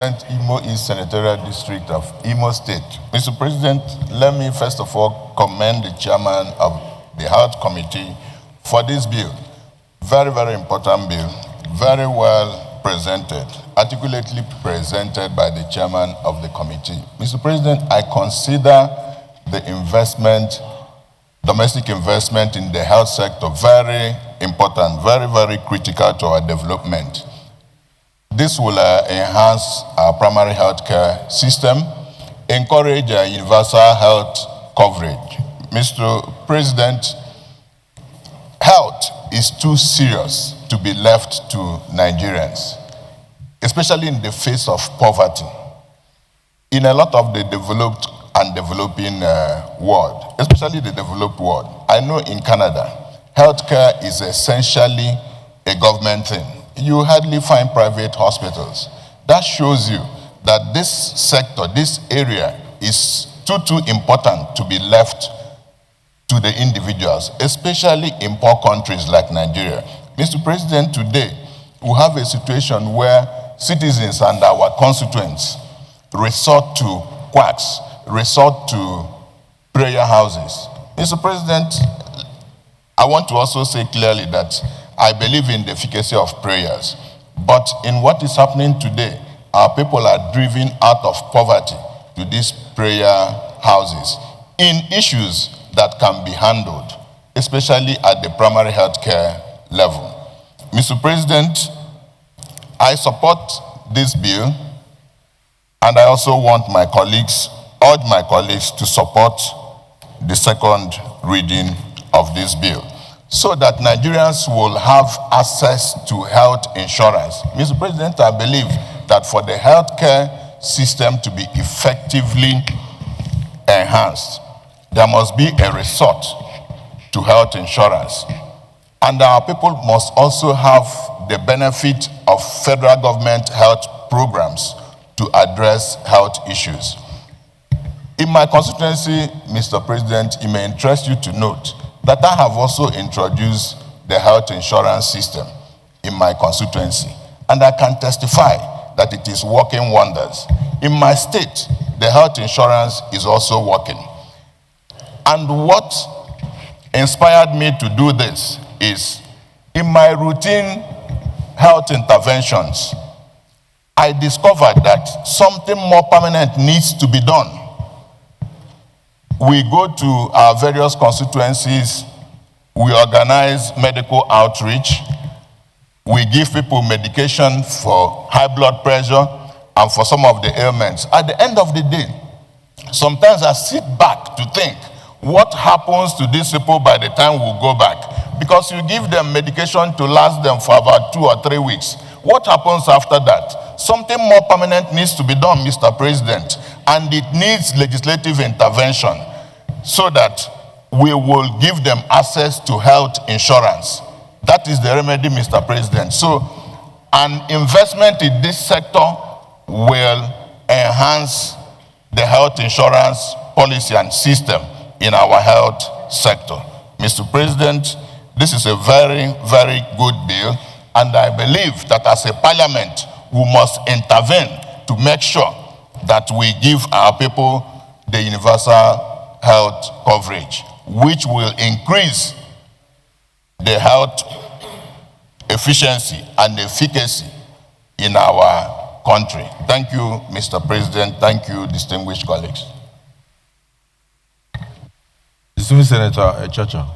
Imo East Senatorial District of Imo State. Mr. President, let me first of all commend the chairman of the Health Committee for this bill. Very, very important bill, very well presented, articulately presented by the chairman of the committee. Mr. President, I consider the investment, domestic investment in the health sector very important, very, very critical to our development. This will enhance our primary health care system, encourage universal health coverage. Mr. President, health is too serious to be left to Nigerians, especially in the face of poverty. In a lot of the developed and developing world, especially the developed world, I know in Canada, healthcare is essentially a government thing. You hardly find private hospitals. That shows you that this sector, this area, is too important to be left to the individuals, especially in poor countries like Nigeria. Mr. President, today, we have a situation where citizens and our constituents resort to quacks, resort to prayer houses. Mr. President, I want to also say clearly that I believe in the efficacy of prayers. But in what is happening today, our people are driven out of poverty to these prayer houses in issues that can be handled, especially at the primary health care level. Mr. President, I support this bill, and I also want my colleagues, urge my colleagues to support the second reading of this bill, so that Nigerians will have access to health insurance. Mr. President, I believe that for the healthcare system to be effectively enhanced, there must be a resort to health insurance. And our people must also have the benefit of federal government health programs to address health issues. In my constituency, Mr. President, it may interest you to note that I have also introduced the health insurance system in my constituency, and I can testify that it is working wonders. In my state, the health insurance is also working. And what inspired me to do this is, in my routine health interventions, I discovered that something more permanent needs to be done. We go to our various constituencies, we organize medical outreach, we give people medication for high blood pressure and for some of the ailments. At the end of the day, sometimes I sit back to think, what happens to these people by the time we go back? Because you give them medication to last them for about 2 or 3 weeks. What happens after that? Something more permanent needs to be done, Mr. President, and it needs legislative intervention so that we will give them access to health insurance. That is the remedy, Mr. President. So an investment in this sector will enhance the health insurance policy and system in our health sector. Mr. President, this is a very, very good bill, and I believe that as a parliament, we must intervene to make sure that we give our people the universal health coverage, which will increase the health efficiency and efficacy in our country. Thank you, Mr. President. Thank you, distinguished colleagues. Distinguished Senator Chacha.